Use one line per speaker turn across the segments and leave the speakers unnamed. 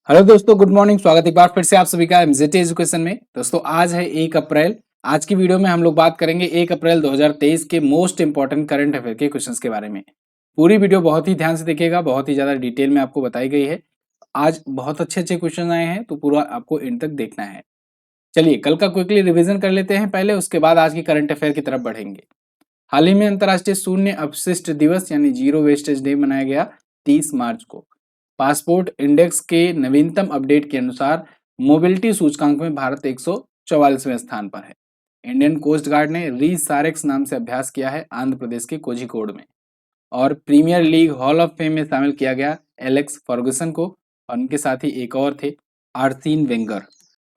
Hello दोस्तों, good morning. स्वागत है एक बार फिर से आप सभी का एमजेटी एजुकेशन में। दोस्तों आज है 1 अप्रैल। आज की वीडियो में हम लोग बात करेंगे 1 अप्रैल 2023 के मोस्ट इंपॉर्टेंट करंट अफेयर के क्वेश्चंस के बारे में। पूरी वीडियो बहुत ही ध्यान से देखिएगा, बहुत ही ज्यादा डिटेल में आपको बताई गई है। आज बहुत अच्छे अच्छे क्वेश्चन आए हैं तो पूरा आपको एंड तक देखना है। चलिए कल का क्विकली रिविजन कर लेते हैं पहले, उसके बाद आज की करंट अफेयर की तरफ बढ़ेंगे। हाल ही में अंतर्राष्ट्रीय शून्य अपशिष्ट दिवस यानी जीरो वेस्टेज डे मनाया गया 30 मार्च को। पासपोर्ट इंडेक्स के नवीनतम अपडेट के अनुसार मोबिलिटी सूचकांक में भारत 144वें स्थान पर है। इंडियन कोस्ट गार्ड ने री सारेक्स नाम से अभ्यास किया है आंध्र प्रदेश के कोझिकोड में। और premier league hall of fame में शामिल किया गया एलेक्स फर्गुसन को, और उनके साथ ही एक और थे आर्सीन वेंगर।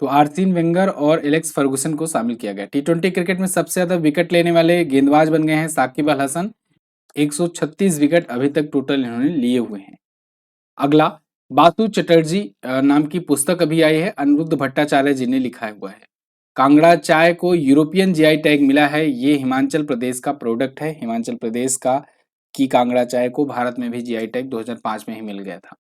तो आर्सीन वेंगर और एलेक्स फर्गुसन को शामिल किया गया। टी20 क्रिकेट में सबसे ज्यादा विकेट लेने वाले गेंदबाज बन गए हैं साकिब अल हसन। 136 विकेट अभी तक टोटल इन्होंने लिए हुए हैं। अगला, बासु चटर्जी नाम की पुस्तक अभी आई है, अनिरुद्ध भट्टाचार्य जी ने लिखा हुआ है। कांगड़ा चाय को यूरोपियन जीआई टैग मिला है। ये हिमाचल प्रदेश का प्रोडक्ट है। हिमाचल प्रदेश का की कांगड़ा चाय को भारत में भी जीआई टैग 2005 में ही मिल गया था।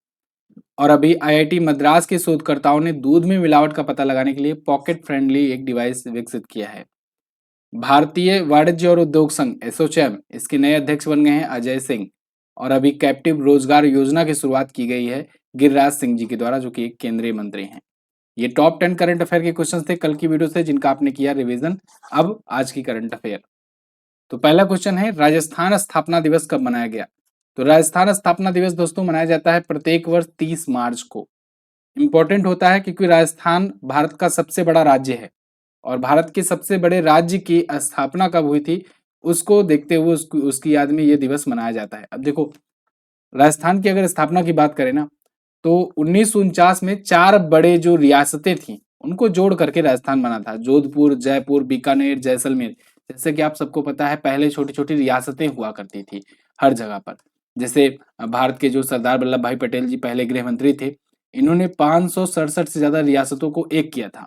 और अभी आईआईटी मद्रास के शोधकर्ताओं ने दूध में मिलावट का पता लगाने के लिए पॉकेट फ्रेंडली एक डिवाइस विकसित किया है। भारतीय वाणिज्य और उद्योग संघ एसोचैम, इसके नए अध्यक्ष बन गए हैं अजय सिंह। और अभी कैप्टिव रोजगार योजना की शुरुआत की गई है गिरिराज सिंह जी के द्वारा, जो कि एक केंद्रीय मंत्री हैं। ये टॉप 10 करंट अफेयर के क्वेश्चन थे कल की वीडियो से, जिनका आपने किया रिवीजन। अब आज की करंट अफेयर। तो पहला क्वेश्चन है, राजस्थान स्थापना दिवस कब मनाया गया? तो राजस्थान स्थापना दिवस दोस्तों मनाया जाता है प्रत्येक वर्ष 30 मार्च को। इंपॉर्टेंट होता है क्योंकि राजस्थान भारत का सबसे बड़ा राज्य है, और भारत के सबसे बड़े राज्य की स्थापना कब हुई थी उसको देखते हुए उसकी याद में यह दिवस मनाया जाता है। अब देखो, राजस्थान की अगर स्थापना की बात करें ना, तो 1949 में 4 बड़े जो रियासतें थी उनको जोड़ करके राजस्थान बना था। जोधपुर, जयपुर, बीकानेर, जैसलमेर। जैसे कि आप सबको पता है, पहले छोटी छोटी रियासतें हुआ करती थी हर जगह पर। जैसे भारत के जो सरदार वल्लभ भाई पटेल जी पहले गृह मंत्री थे, इन्होंने 567 से ज्यादा रियासतों को एक किया था।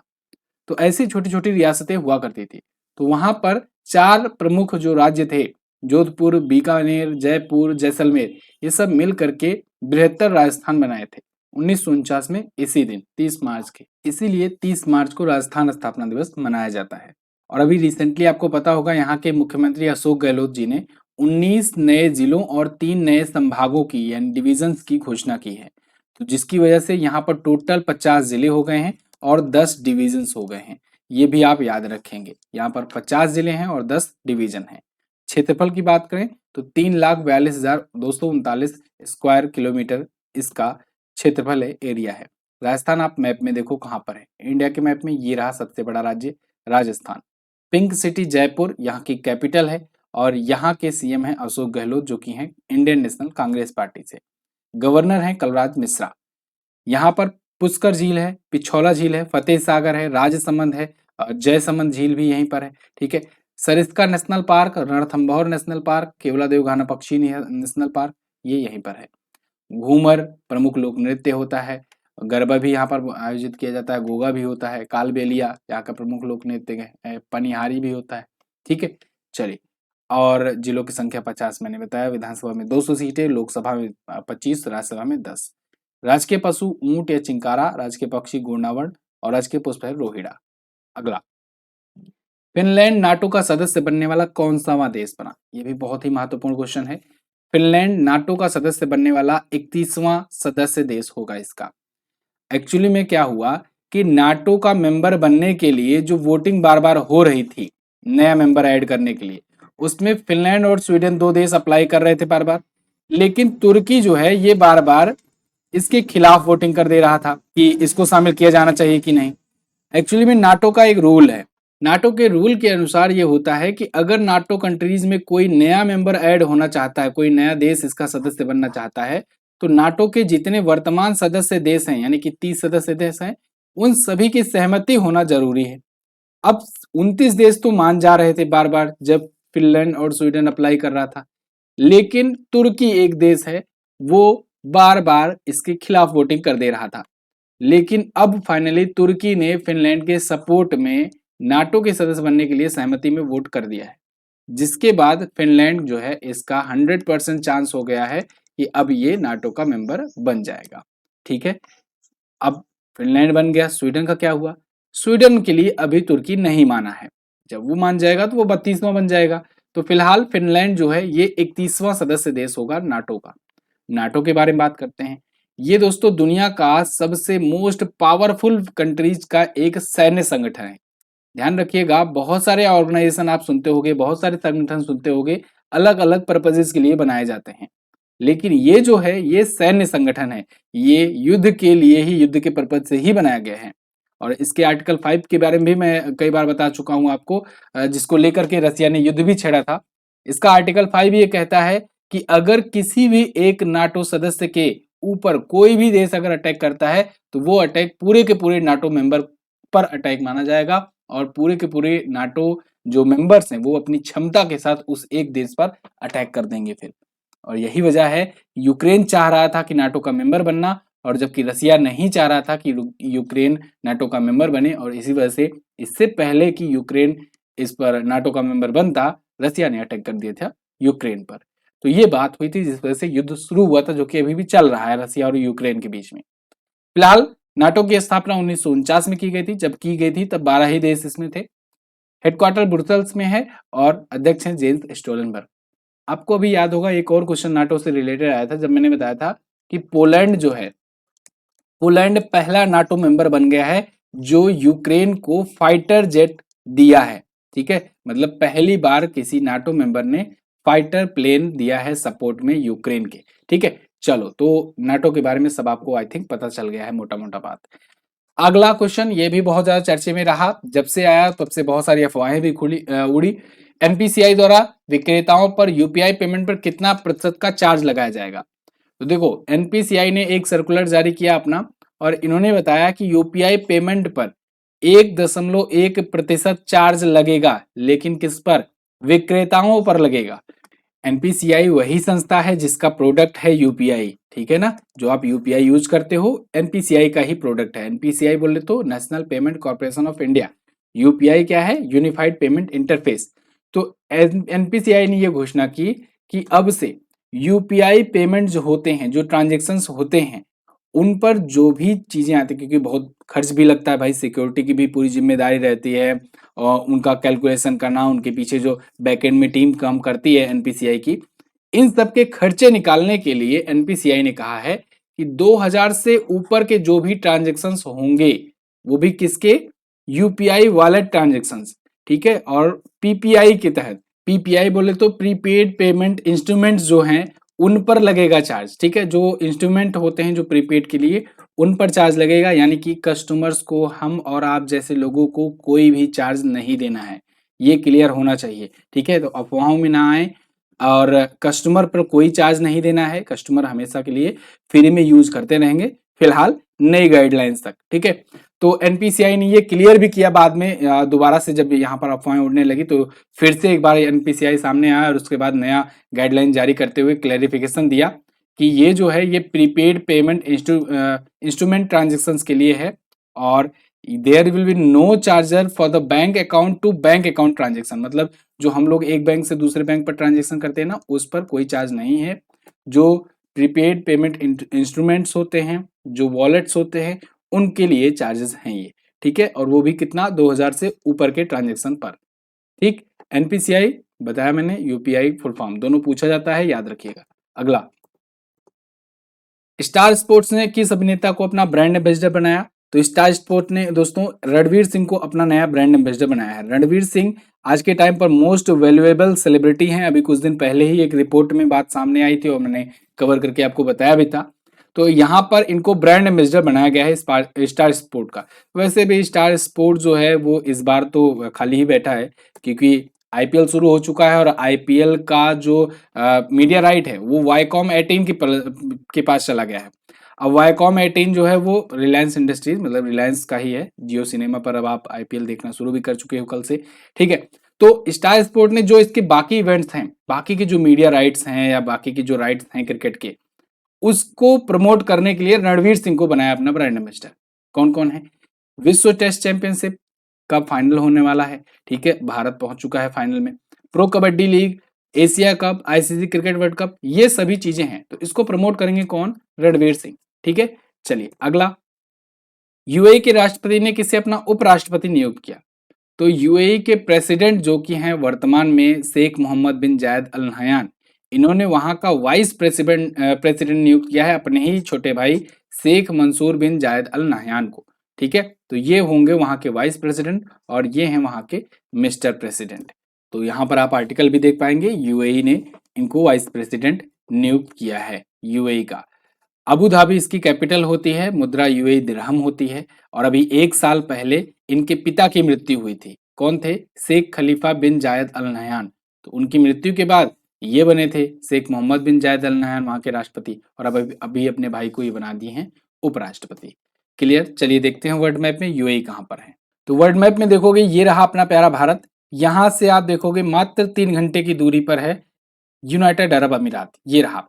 तो ऐसी छोटी छोटी रियासतें हुआ करती थी। तो वहां पर 4 प्रमुख जो राज्य थे, जोधपुर, बीकानेर, जयपुर, जैसलमेर, ये सब मिल करके बृहत्तर राजस्थान बनाए थे 1949 में इसी दिन 30 मार्च के। इसीलिए 30 मार्च को राजस्थान स्थापना दिवस मनाया जाता है। और अभी रिसेंटली आपको पता होगा, यहाँ के मुख्यमंत्री अशोक गहलोत जी ने 19 नए जिलों और 3 नए संभागों की यानी डिविजन्स की घोषणा की है। तो जिसकी वजह से यहाँ पर टोटल 50 जिले हो गए हैं और 10 डिविजन्स हो गए हैं। ये भी आप याद रखेंगे, यहाँ पर 50 जिले हैं और 10 डिवीजन हैं। क्षेत्रफल की बात करें तो 3,42,239 स्क्वायर किलोमीटर इसका क्षेत्रफल है, एरिया है। राजस्थान आप मैप में देखो कहाँ पर है, इंडिया के मैप में ये रहा सबसे बड़ा राज्य राजस्थान। पिंक सिटी जयपुर यहाँ की कैपिटल है, और यहाँ के सीएम हैं अशोक गहलोत, जो कि हैं इंडियन नेशनल कांग्रेस पार्टी से। गवर्नर हैं कलराज मिश्रा। यहाँ पर पुष्कर झील है, पिछौला झील है, फतेह सागर है, राजसमंद है, जयसमंद झील भी यहीं पर है। ठीक है। Sariska national park, Ranthambore national park, Keoladeo Ghana पक्षी नेशनल पार्क, ये यहीं पर है। घूमर प्रमुख लोक नृत्य होता है। गरबा भी यहाँ पर आयोजित किया जाता है, गोगा भी होता है, कालबेलिया यहाँ का प्रमुख लोक नृत्य है, पनिहारी भी होता है। ठीक है, चलिए। और जिलों की संख्या 50 मैंने बताया। विधानसभा में 200 सीटें, लोकसभा में 25, राज्यसभा में 10। राजकीय पशु ऊंट या चिंकारा, राजकीय पक्षी घूर्णावर्ण, और राजकीय पुष्प है रोहिड़ा। अगला, फिनलैंड नाटो का सदस्य बनने वाला कौन सावा देश बना? यह भी बहुत ही महत्वपूर्ण क्वेश्चन है। फिनलैंड नाटो का सदस्य बनने वाला 31वां सदस्य देश होगा इसका। एक्चुअली में क्या हुआ कि नाटो का मेंबर बनने के लिए जो वोटिंग बार बार हो रही थी नया मेंबर ऐड करने के लिए, उसमें फिनलैंड और स्वीडन 2 देश अप्लाई कर रहे थे बार बार, लेकिन तुर्की जो है ये बार बार इसके खिलाफ वोटिंग कर दे रहा था कि इसको शामिल किया जाना चाहिए कि नहीं। एक्चुअली में नाटो का एक रूल है। नाटो के रूल के अनुसार ये होता है कि अगर नाटो कंट्रीज में कोई नया मेंबर ऐड होना चाहता है, कोई नया देश इसका सदस्य बनना चाहता है, तो नाटो के जितने वर्तमान सदस्य देश हैं, यानी कि 30 सदस्य देश हैं, उन सभी की सहमति होना जरूरी है। अब 29 देश तो मान जा रहे थे बार बार जब फिनलैंड और स्वीडन अप्लाई कर रहा था, लेकिन तुर्की एक देश है, वो बार बार इसके खिलाफ वोटिंग कर दे रहा था। लेकिन अब फाइनली तुर्की ने फिनलैंड के सपोर्ट में नाटो के सदस्य बनने के लिए सहमति में वोट कर दिया है, जिसके बाद फिनलैंड जो है इसका 100% चांस हो गया है कि अब ये नाटो का मेंबर बन जाएगा। ठीक है, अब फिनलैंड बन गया, स्वीडन का क्या हुआ? स्वीडन के लिए अभी तुर्की नहीं माना है, जब वो मान जाएगा तो वो 32वां बन जाएगा। तो फिलहाल फिनलैंड जो है ये 31वां सदस्य देश होगा नाटो का। नाटो के बारे में बात करते हैं। ये दोस्तों दुनिया का सबसे मोस्ट पावरफुल कंट्रीज का एक सैन्य संगठन है। ध्यान रखिएगा, बहुत सारे ऑर्गेनाइजेशन आप सुनते होंगे, बहुत सारे संगठन सुनते होंगे, अलग अलग पर्पजेस के लिए बनाए जाते हैं, लेकिन ये जो है ये सैन्य संगठन है। ये युद्ध के लिए ही, युद्ध के पर्पज से ही बनाया गया है। और इसके आर्टिकल 5 के बारे में भी मैं कई बार बता चुका हूं आपको, जिसको लेकर के रसिया ने युद्ध भी छेड़ा था। इसका आर्टिकल 5 ये कहता है कि अगर किसी भी एक नाटो सदस्य के ऊपर कोई भी देश अगर अटैक करता है तो वो अटैक पूरे के पूरे नाटो मेंबर पर अटैक माना जाएगा, और पूरे के पूरे नाटो जो मेंबर्स हैं वो अपनी क्षमता के साथ उस एक देश पर अटैक कर देंगे फिर। और यही वजह है, यूक्रेन चाह रहा था कि नाटो का मेंबर बनना, और जबकि रसिया नहीं चाह रहा था कि यूक्रेन नाटो का मेंबर बने, और इसी वजह से इससे पहले कि यूक्रेन इस पर नाटो का मेंबर बनता, रसिया ने अटैक कर दिया था यूक्रेन पर। तो ये बात हुई थी जिस वजह से युद्ध शुरू हुआ था, जो कि अभी भी चल रहा है रसिया और यूक्रेन के बीच में। फिलहाल नाटो की स्थापना 1949 में की गई थी। जब की गई थी तब 12 ही देश इसमें थे। हेडक्वार्टर ब्रुसेल्स में है और अध्यक्ष हैं जेंस स्टोलनबर्ग। आपको अभी याद होगा एक और क्वेश्चन नाटो से रिलेटेड आया था, जब मैंने बताया था कि पोलैंड जो है, पोलैंड पहला नाटो मेंबर बन गया है जो यूक्रेन को फाइटर जेट दिया है। ठीक है, मतलब पहली बार किसी नाटो मेंबर ने फाइटर प्लेन दिया है सपोर्ट में यूक्रेन के। ठीक है, चलो तो नाटो के बारे में सब आपको आई थिंक पता चल गया है मोटा मोटा बात। अगला क्वेश्चन ये भी बहुत ज्यादा चर्चे में रहा, जब से आया तब से बहुत सारी अफवाहें भी उड़ी। एनपीसीआई द्वारा विक्रेताओं पर यूपीआई पेमेंट पर कितना प्रतिशत का चार्ज लगाया जाएगा? तो देखो, एनपीसीआई ने एक सर्कुलर जारी किया अपना, और इन्होंने बताया कि यूपीआई पेमेंट पर 1.1% चार्ज लगेगा, लेकिन किस पर? विक्रेताओं पर लगेगा। एनपीसीआई वही संस्था है जिसका प्रोडक्ट है यूपीआई, ठीक है ना, जो आप यूपीआई यूज करते हो एनपीसीआई का ही प्रोडक्ट है। एनपीसीआई बोले तो national payment corporation of India, UPI क्या है? Unified payment interface. तो एनपीसीआई ने यह घोषणा की कि अब से यूपीआई पेमेंट जो होते हैं, जो ट्रांजेक्शन होते हैं, उन पर जो भी चीजें आती है, क्योंकि बहुत खर्च भी लगता है भाई, सिक्योरिटी की भी पूरी जिम्मेदारी रहती है, और उनका कैलकुलेशन करना, उनके पीछे जो बैकएंड में टीम काम करती है एनपीसीआई की, इन सब के खर्चे निकालने के लिए एनपीसीआई ने कहा है कि 2000 से ऊपर के जो भी ट्रांजेक्शन्स होंगे, वो भी किसके? UPI wallet transactions. ठीक है, और पीपीआई के तहत, पीपीआई बोले तो प्रीपेड पेमेंट इंस्ट्रूमेंट्स जो हैं उन पर लगेगा चार्ज। ठीक है, जो इंस्ट्रूमेंट होते हैं जो प्रीपेड के लिए, उन पर चार्ज लगेगा, यानी कि कस्टमर्स को, हम और आप जैसे लोगों को कोई भी चार्ज नहीं देना है, ये क्लियर होना चाहिए। ठीक है, तो अफवाहों में ना आए, और कस्टमर पर कोई चार्ज नहीं देना है, कस्टमर हमेशा के लिए फ्री में यूज करते रहेंगे, फिलहाल नई गाइडलाइंस तक। ठीक है, तो एनपीसीआई ने ये क्लियर भी किया बाद में, दोबारा से जब यहाँ पर अफवाहें उड़ने लगी तो फिर से एक बार एनपीसीआई सामने आया, और उसके बाद नया गाइडलाइन जारी करते हुए क्लैरिफिकेशन दिया कि ये जो है ये प्रीपेड पेमेंट इंस्ट्रूमेंट ट्रांजेक्शन्स के लिए है, और there will be no charger for the bank account to bank account transaction. मतलब जो हम लोग एक बैंक से दूसरे बैंक पर ट्रांजेक्शन करते हैं ना, उस पर कोई चार्ज नहीं है। जो प्रीपेड पेमेंट इंस्ट्रूमेंट्स होते हैं, जो वॉलेट्स होते हैं, उनके लिए चार्जेस हैं ये। ठीक है, और वो भी कितना? 2000 से ऊपर के ट्रांजेक्शन पर। ठीक, एनपीसीआई बताया मैंने, यूपीआई फुल फॉर्म, दोनों पूछा जाता है, याद रखिएगा। अगला, स्टार स्पोर्ट्स ने किस अभिनेता को अपना ब्रांड एम्बेसडर बनाया? तो स्टार स्पोर्ट ने दोस्तों रणवीर सिंह को अपना नया ब्रांड एम्बेसडर बनाया है। रणवीर सिंह आज के टाइम पर मोस्ट वैल्यूएबल सेलिब्रिटी हैं। अभी कुछ दिन पहले ही एक रिपोर्ट में बात सामने आई थी और मैंने कवर करके आपको बताया भी था। तो यहाँ पर इनको ब्रांड एम्बेसडर बनाया गया है स्टार स्पोर्ट का। वैसे भी स्टार स्पोर्ट जो है वो इस बार तो खाली ही बैठा है, क्योंकि आईपीएल शुरू हो चुका है, और आईपीएल का जो मीडिया राइट है वो वाईकॉम 18 के पास चला गया है। अब वाईकॉम 18 जो है वो रिलायंस इंडस्ट्रीज, मतलब रिलायंस का ही है। जियो सिनेमा पर अब आप आईपीएल देखना शुरू भी कर चुके हो कल से। ठीक है, तो स्टार स्पोर्ट ने जो इसके बाकी इवेंट्स हैं, बाकी के जो मीडिया राइट्स हैं या बाकी के जो राइट्स हैं क्रिकेट के, उसको प्रमोट करने के लिए रणवीर सिंह को बनाया अपना ब्रांड एम्बेसडर। कौन कौन है? विश्व टेस्ट चैंपियनशिप का फाइनल होने वाला है, ठीक है, भारत पहुंच चुका है फाइनल में। Pro kabaddi league, Asia cup, ICC cricket world cup, ये सभी चीजें हैं, तो इसको प्रमोट करेंगे कौन? रणवीर सिंह। ठीक है, चलिए अगला, यूएई के राष्ट्रपति ने किसे अपना उपराष्ट्रपति नियुक्त किया? तो यूएई के प्रेसिडेंट जो कि हैं वर्तमान में शेख मोहम्मद बिन जायद अल नहयान, इन्होंने वहां का वाइस प्रेसिडेंट नियुक्त किया है अपने ही छोटे भाई शेख मंसूर बिन जायद अल नहयान को। ठीक है, तो ये होंगे वहां के वाइस प्रेसिडेंट और ये हैं वहां के मिस्टर प्रेसिडेंट। तो यहाँ पर आप आर्टिकल भी देख पाएंगे, यूएई ने इनको वाइस प्रेसिडेंट नियुक्त किया है यूएई का। अबू धाबी इसकी कैपिटल होती है, मुद्रा यूएई दिरहम होती है। और अभी 1 साल पहले इनके पिता की मृत्यु हुई थी। कौन थे? शेख खलीफा बिन जायद अल नहयान। तो उनकी मृत्यु के बाद ये बने थे शेख मोहम्मद बिन जायद अल नहयान वहां के राष्ट्रपति, और अब अभी अपने भाई को ये बना दिए हैं उपराष्ट्रपति। क्लियर? चलिए देखते हैं वर्ल्ड मैप में यूएई कहाँ पर है। तो वर्ल्ड मैप में देखोगे ये रहा अपना प्यारा भारत। यहां से आप देखोगे मात्र 3 घंटे की दूरी पर है यूनाइटेड अरब अमीरात। ये रहा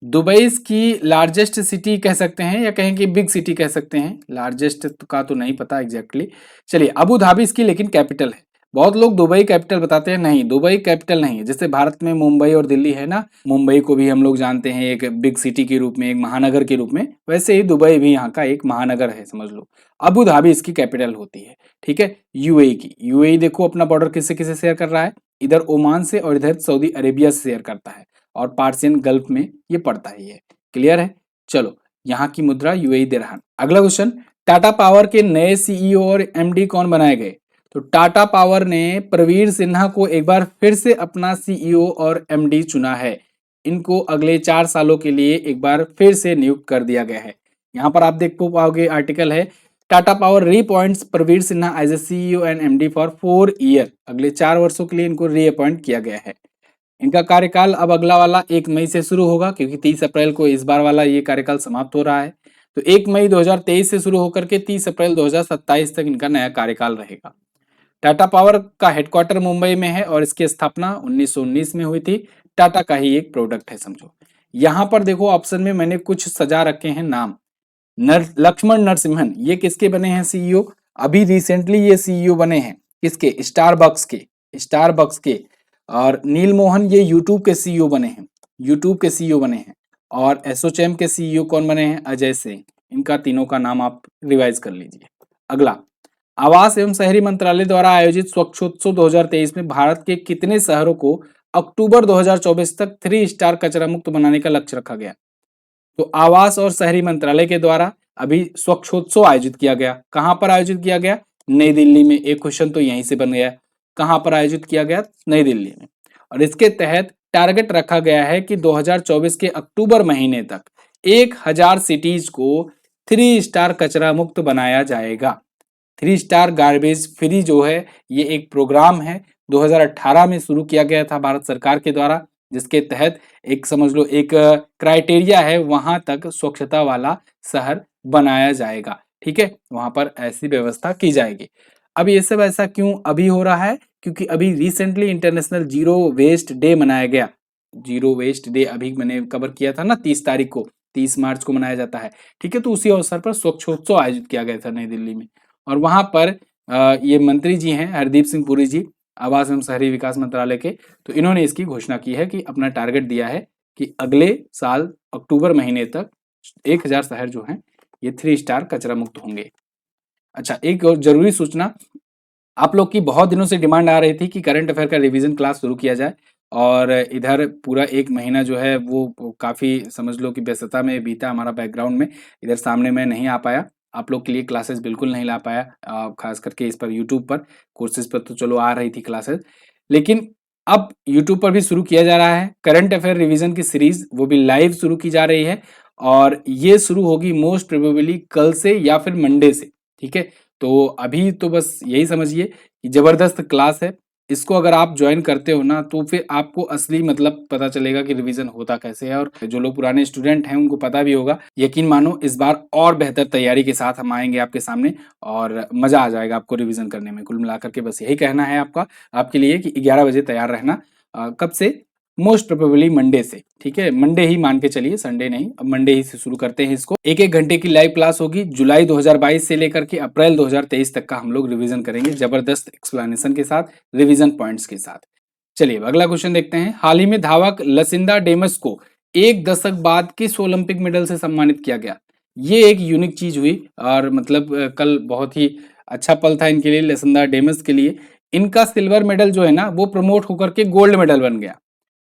दुबई इसकी लार्जेस्ट सिटी कह सकते हैं या कहें कि बिग सिटी कह सकते हैं, लार्जेस्ट का तो नहीं पता एग्जैक्टली। चलिए, अबू धाबी इसकी लेकिन कैपिटल है। बहुत लोग दुबई कैपिटल बताते हैं, नहीं दुबई कैपिटल नहीं है। जैसे भारत में मुंबई और दिल्ली है ना, मुंबई को भी हम लोग जानते हैं एक बिग सिटी के रूप में, एक महानगर के रूप में, वैसे ही दुबई भी यहाँ का एक महानगर है समझ लो। अबू धाबी इसकी कैपिटल होती है। ठीक है, यूएई की। यूएई देखो अपना बॉर्डर किससे किससे शेयर कर रहा है, इधर ओमान से और इधर सऊदी अरेबिया से शेयर करता है, और पार्सियन गल्फ में ये पड़ता है ये। क्लियर है? चलो, यहाँ की मुद्रा यूएई दिरहम। अगला क्वेश्चन, टाटा पावर के नए सीईओ और एमडी कौन बनाए गए? तो टाटा पावर ने प्रवीर सिन्हा को एक बार फिर से अपना सीईओ और एमडी चुना है। इनको अगले 4 सालों के लिए एक बार फिर से नियुक्त कर दिया गया है। यहाँ पर आप देख पाओगे आर्टिकल है, Tata power reappoints Praveer Sinha as a CEO and MD for 4 year. अगले 4 वर्षों के लिए इनको रीअपॉइंट किया गया है। इनका कार्यकाल अब अगला वाला 1 मई से शुरू होगा, क्योंकि 30 अप्रैल को इस बार वाला ये कार्यकाल समाप्त हो रहा है। तो 1 मई 2023 से शुरू होकर के 30 अप्रैल 2027 तक इनका नया कार्यकाल रहेगा। टाटा पावर का हेडक्वार्टर मुंबई में है और इसकी स्थापना 1919 में हुई थी। टाटा का ही एक प्रोडक्ट है समझो। यहाँ पर देखो ऑप्शन में मैंने कुछ सजा रखे हैं नाम। लक्ष्मण नरसिम्हन, ये किसके बने हैं सीईओ? अभी रिसेंटली ये सीईओ बने हैं किसके? स्टारबक्स के। और नील मोहन ये यूट्यूब के सीईओ बने हैं। और एसोचैम के सीईओ कौन बने हैं? अजय सिंह। इनका तीनों का नाम आप रिवाइज कर लीजिए। अगला, आवास एवं शहरी मंत्रालय द्वारा आयोजित स्वच्छोत्सव 2023 में भारत के कितने शहरों को अक्टूबर 2024 तक 3 स्टार कचरा मुक्त बनाने का लक्ष्य रखा गया? तो आवास और शहरी मंत्रालय के द्वारा अभी स्वच्छोत्सव आयोजित किया गया। कहां पर आयोजित किया गया? नई दिल्ली में। एक क्वेश्चन तो यहीं से बन गया। कहां पर आयोजित किया गया? नई दिल्ली में। और इसके तहत टारगेट रखा गया है कि 2024 के अक्टूबर महीने तक 1000 सिटीज को 3 स्टार कचरा मुक्त बनाया जाएगा। 3 स्टार गार्बेज फ्री जो है ये एक प्रोग्राम है, 2018 में शुरू किया गया था भारत सरकार के द्वारा, जिसके तहत एक समझ लो एक क्राइटेरिया है, वहां तक स्वच्छता वाला शहर बनाया जाएगा। ठीक है, वहां पर ऐसी व्यवस्था की जाएगी। अब ये सब ऐसा क्यों अभी हो रहा है? क्योंकि अभी recently international zero waste day मनाया गया। जीरो वेस्ट डे अभी मैंने कवर किया था ना, 30 तारीख को, 30 मार्च को मनाया जाता है। ठीक है, तो उसी अवसर पर स्वच्छोत्सव आयोजित किया गया था नई दिल्ली में। और वहां पर ये मंत्री जी हैं हरदीप सिंह पुरी जी, आवास एवं शहरी विकास मंत्रालय के, तो इन्होंने इसकी घोषणा की है कि अपना टारगेट दिया है कि अगले साल अक्टूबर महीने तक 1000 शहर जो हैं ये 3 स्टार कचरा मुक्त होंगे। अच्छा, एक और जरूरी सूचना, आप लोग की बहुत दिनों से डिमांड आ रही थी कि करंट अफेयर का रिवीजन क्लास शुरू किया जाए, और इधर पूरा 1 महीना जो है वो काफ़ी समझ लो कि व्यस्तता में बीता हमारा बैकग्राउंड में, इधर सामने मैं नहीं आ पाया, आप लोग के लिए क्लासेस बिल्कुल नहीं ला पाया, खास करके इस पर यूट्यूब पर कोर्सेज पर तो चलो आ रही थी क्लासेस, लेकिन अब यूट्यूब पर भी शुरू किया जा रहा है करंट अफेयर रिवीजन की सीरीज, वो भी लाइव शुरू की जा रही है, और ये शुरू होगी मोस्ट प्रोबेबली कल से या फिर मंडे से। ठीक है, तो अभी तो बस यही समझिए कि जबरदस्त क्लास है। इसको अगर आप ज्वाइन करते हो ना, तो फिर आपको असली मतलब पता चलेगा कि रिवीजन होता कैसे है, और जो लोग पुराने स्टूडेंट हैं उनको पता भी होगा। यकीन मानो इस बार और बेहतर तैयारी के साथ हम आएंगे आपके सामने, और मजा आ जाएगा आपको रिवीजन करने में। कुल मिलाकर के बस यही कहना है आपके लिए कि 11 बजे तैयार रहना। कब से? मोस्ट प्रोबेबली मंडे से। ठीक है, मंडे ही मान के चलिए, संडे नहीं, अब मंडे ही से शुरू करते हैं इसको। 1-1 घंटे की लाइव क्लास होगी। जुलाई 2022 से लेकर के अप्रैल 2023 तक का हम लोग रिवीजन करेंगे, जबरदस्त एक्सप्लेनेशन के साथ, रिवीजन पॉइंट्स के साथ। चलिए अगला क्वेश्चन देखते हैं। हाल ही में धावक लसिंदा डेमस को 1 दशक बाद किस ओलंपिक मेडल से सम्मानित किया गया? ये एक यूनिक चीज हुई और मतलब कल बहुत ही अच्छा पल था इनके लिए, लसिंदा डेमस के लिए। इनका सिल्वर मेडल जो है ना वो प्रमोट होकर के गोल्ड मेडल बन गया।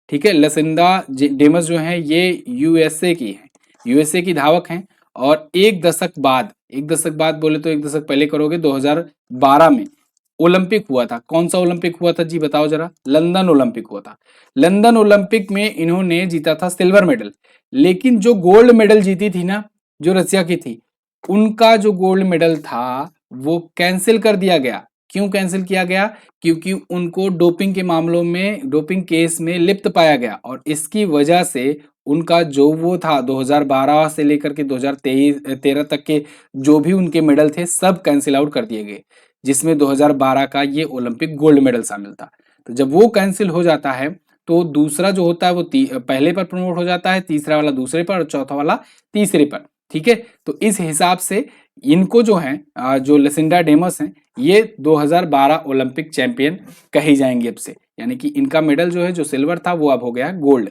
ठीक है, लसिंदा डेमस जो है ये यूएसए की है, यूएसए की धावक हैं। और एक दशक बाद बोले तो एक दशक पहले करोगे, 2012 में ओलंपिक हुआ था। कौन सा ओलंपिक हुआ था जी बताओ जरा? लंदन ओलंपिक हुआ था। लंदन ओलंपिक में इन्होंने जीता था सिल्वर मेडल। लेकिन जो गोल्ड मेडल जीती थी ना, जो रसिया की थी, उनका जो गोल्ड मेडल था वो कैंसिल कर दिया गया। क्यों कैंसिल किया गया? क्योंकि उनको डोपिंग के मामलों में, डोपिंग केस में लिप्त पाया गया और इसकी वजह से उनका जो वो था 2012 से लेकर के 2023 13 तक के जो भी उनके मेडल थे सब कैंसिल आउट कर दिए गए, जिसमें 2012 का ये ओलंपिक गोल्ड मेडल शामिल था। तो जब वो कैंसिल हो जाता है तो दूसरा जो होता है वो पहले पर प्रमोट हो जाता है, तीसरा वाला दूसरे पर और चौथा वाला तीसरे पर। ठीक है, तो इस हिसाब से इनको जो है जो लसिंडा डेमस हैं ये 2012 ओलंपिक चैंपियन कही जाएंगी अब से। यानी कि इनका मेडल जो है जो सिल्वर था वो अब हो गया गोल्ड।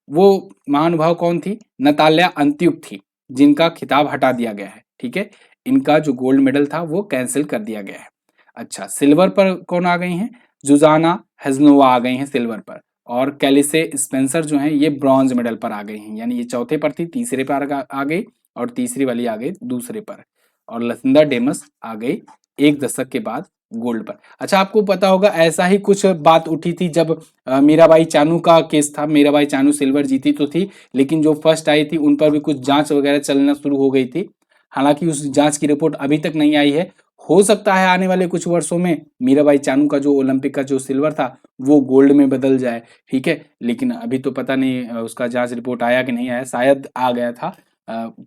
वो महानुभाव कौन थी? नताल्या अंत्युक थी, जिनका खिताब हटा दिया गया है। ठीक है, इनका जो गोल्ड मेडल था वो कैंसिल कर दिया गया है। अच्छा, सिल्वर पर कौन आ गई हैं? जुजाना हेजनोवा आ गई हैं सिल्वर पर। और कैलिसे स्पेंसर जो हैं ये ब्रॉन्ज मेडल पर आ गई हैं। यानी ये चौथे पर थी, तीसरे पर आ गई और तीसरी वाली आ गई दूसरे पर। और लसिंदा डेमस आ गई एक दशक के बाद गोल्ड पर। अच्छा, आपको पता होगा ऐसा ही कुछ बात उठी थी जब मीराबाई चानू का केस था। मीराबाई चानू सिल्वर जीती तो थी, लेकिन जो फर्स्ट आई थी उन पर भी कुछ जांच वगैरह चलना शुरू हो गई थी। हालांकि उस जांच की रिपोर्ट अभी तक नहीं आई है। हो सकता है आने वाले कुछ वर्षों में मीराबाई चानू का जो ओलंपिक का जो सिल्वर था वो गोल्ड में बदल जाए। ठीक है, लेकिन अभी तो पता नहीं उसका जांच रिपोर्ट आया कि नहीं आया, शायद आ गया था।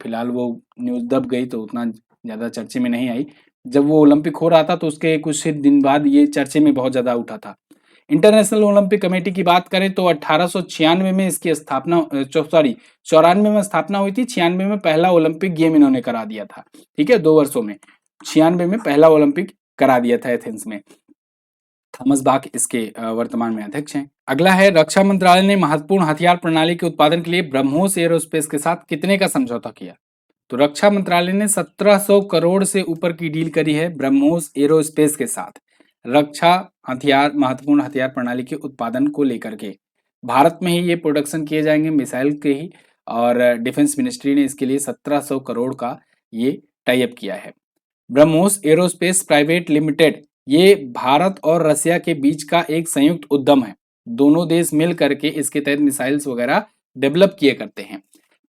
फिलहाल वो न्यूज दब गई तो उतना ज्यादा चर्चे में नहीं आई। जब वो ओलंपिक हो रहा था तो उसके कुछ दिन बाद ये चर्चे में बहुत ज्यादा उठा था। इंटरनेशनल ओलंपिक कमेटी की बात करें तो 1896 में इसकी स्थापना, सॉरी 94 में स्थापना हुई थी, 96 में पहला ओलंपिक गेम इन्होंने करा दिया था। ठीक है, 2 वर्षों में 96 में पहला ओलंपिक करा दिया था एथेंस में। थॉमस बाक इसके वर्तमान में अध्यक्ष हैं। अगला है, रक्षा मंत्रालय ने महत्वपूर्ण हथियार प्रणाली के उत्पादन के लिए ब्रह्मोस एरोस्पेस के साथ कितने का समझौता किया? तो रक्षा मंत्रालय ने 1700 करोड़ से ऊपर की डील करी है ब्रह्मोस एरोस्पेस के साथ, रक्षा हथियार, महत्वपूर्ण हथियार प्रणाली के उत्पादन को लेकर के। भारत में ही ये प्रोडक्शन किए जाएंगे मिसाइल के ही, और डिफेंस मिनिस्ट्री ने इसके लिए 1700 करोड़ का ये टाई अप किया है। ब्रह्मोस एरोस्पेस प्राइवेट लिमिटेड ये भारत और रसिया के बीच का एक संयुक्त उद्यम है। दोनों देश मिल करके इसके तहत मिसाइल्स वगैरह डेवलप किए करते हैं।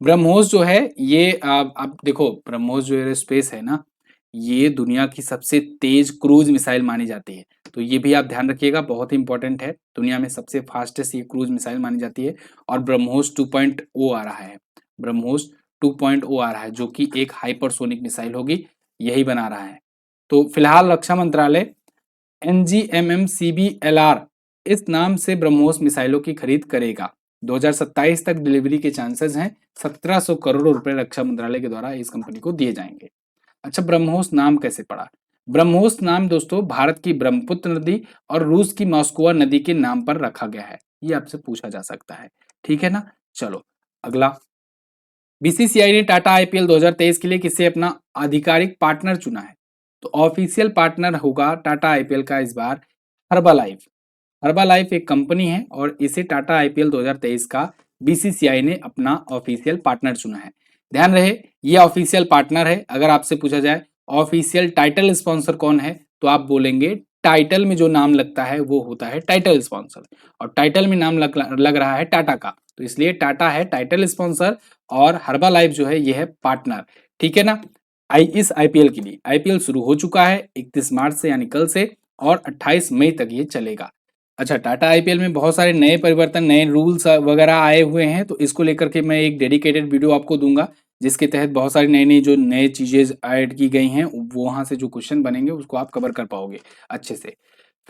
ब्रह्मोस जो है ये आप देखो, ब्रह्मोस जो एरोस्पेस है ना, ये दुनिया की सबसे तेज क्रूज मिसाइल मानी जाती है। तो ये भी आप ध्यान रखिएगा, बहुत ही इंपॉर्टेंट है। दुनिया में सबसे फास्टेस्ट ये क्रूज मिसाइल मानी जाती है। और ब्रह्मोस 2.0 आ रहा है, ब्रह्मोस 2.0 आ रहा है जो कि एक हाइपरसोनिक मिसाइल होगी, यही बना रहा है। तो फिलहाल रक्षा मंत्रालय NGMMCBLR इस नाम से ब्रह्मोस मिसाइलों की खरीद करेगा। 2027 तक डिलीवरी के चांसेस हैं। 1700 करोड़ रुपए रक्षा मंत्रालय के द्वारा इस कंपनी को दिए जाएंगे। अच्छा, ब्रह्मोस नाम कैसे पड़ा? ब्रह्मोस नाम दोस्तों भारत की ब्रह्मपुत्र नदी और रूस की मॉस्कोवा नदी के नाम पर रखा गया है। ये आपसे पूछा जा सकता है। ठीक है ना? चलो अगला, बीसीसीआई ने टाटा आईपीएल 2023 के लिए किसे अपना आधिकारिक पार्टनर चुना है? तो ऑफिशियल पार्टनर होगा टाटा आईपीएल का इस बार हर्बालाइफ। हर्बालाइफ एक कंपनी है और इसे टाटा आईपीएल 2023 का बीसीसीआई ने अपना ऑफिशियल पार्टनर चुना है। ध्यान रहे, ये ऑफिशियल पार्टनर है। अगर आपसे पूछा जाए ऑफिशियल टाइटल स्पॉन्सर कौन है, तो आप बोलेंगे टाइटल में जो नाम लगता है वो होता है टाइटल स्पॉन्सर, और टाइटल में नाम लग रहा है टाटा का, तो इसलिए टाटा है टाइटल स्पॉन्सर और हर्बालाइफ जो है ये है पार्टनर। ठीक है ना? इस आईपीएल के लिए आईपीएल शुरू हो चुका है 31 मार्च से, यानी कल से, और 28 मई तक ये चलेगा। अच्छा, टाटा आईपीएल में बहुत सारे नए परिवर्तन, नए रूल्स वगैरह आए हुए हैं, तो इसको लेकर के मैं एक डेडिकेटेड वीडियो आपको दूंगा, जिसके तहत बहुत सारी नई नई जो नए चीजें ऐड की गई हैं वो वहां से जो क्वेश्चन बनेंगे उसको आप कवर कर पाओगे अच्छे से।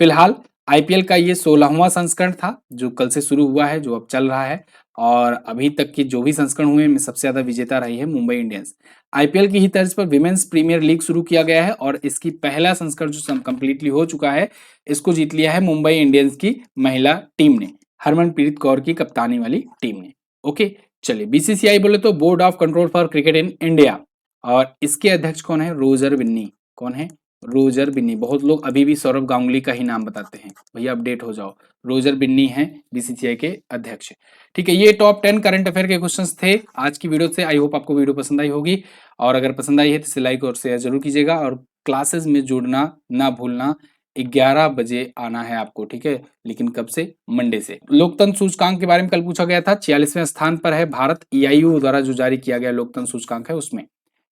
फिलहाल आईपीएल का ये 16वां संस्करण था जो कल से शुरू हुआ है, जो अब चल रहा है। और अभी तक के जो भी संस्करण हुए में सबसे ज्यादा विजेता रही है मुंबई इंडियंस। आईपीएल की ही तर्ज पर विमेंस प्रीमियर लीग शुरू किया गया है और इसकी पहला संस्करण जो कंप्लीटली हो चुका है, इसको जीत लिया है मुंबई इंडियंस की महिला टीम ने, हरमनप्रीत कौर की कप्तानी वाली टीम ने। ओके, चलिए, बीसीसीआई बोले तो board of control for cricket in India, और इसके अध्यक्ष कौन है? रोजर बिन्नी। कौन है? रोजर बिन्नी। बहुत लोग अभी भी सौरभ गांगुली का ही नाम बताते हैं, भैया अपडेट हो जाओ। रोजर बिन्नी है बीसीसीआई के अध्यक्ष। ठीक है, ये टॉप 10 करंट अफेयर के क्वेश्चंस थे आज की वीडियो से। आई होप आपको वीडियो पसंद आई होगी, और अगर पसंद आई है तो इसे लाइक और शेयर जरूर कीजिएगा, और क्लासेस में जुड़ना ना भूलना। 11 बजे आना है आपको, ठीक है, लेकिन कब से? मंडे से। लोकतंत्र सूचकांक के बारे में कल पूछा गया था, 46वें स्थान पर है भारत, ईआईयू द्वारा जो जारी किया गया लोकतंत्र सूचकांक है उसमें।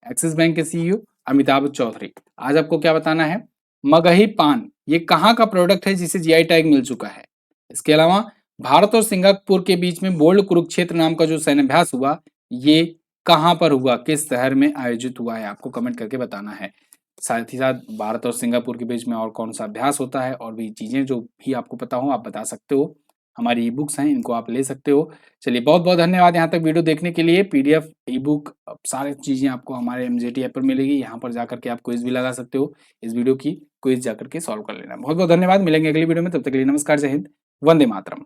एक्सिस बैंक के सीईओ अमिताभ चौधरी। आज आपको क्या बताना है? मगही पान ये कहाँ का प्रोडक्ट है जिसे जीआई टैग मिल चुका है? इसके अलावा भारत और सिंगापुर के बीच में बोल्ड कुरुक्षेत्र नाम का जो सैन्याभ्यास हुआ, ये कहाँ पर हुआ, किस शहर में आयोजित हुआ है? आपको कमेंट करके बताना है। साथ ही साथ भारत और सिंगापुर के बीच में और कौन सा अभ्यास होता है, और भी चीजें जो भी आपको पता हो आप बता सकते हो। हमारी ई बुक्स हैं, इनको आप ले सकते हो। चलिए, बहुत बहुत धन्यवाद यहाँ तक वीडियो देखने के लिए। पीडीएफ, ई बुक, सारी चीजें आपको हमारे एमजेटी ऐप पर मिलेगी। यहाँ पर जाकर के आप क्विज भी लगा सकते हो। इस वीडियो की क्विज जाकर के सॉल्व कर लेना। बहुत बहुत धन्यवाद, मिलेंगे अगली वीडियो में, तब तक के लिए नमस्कार, जय हिंद, वंदे मातरम।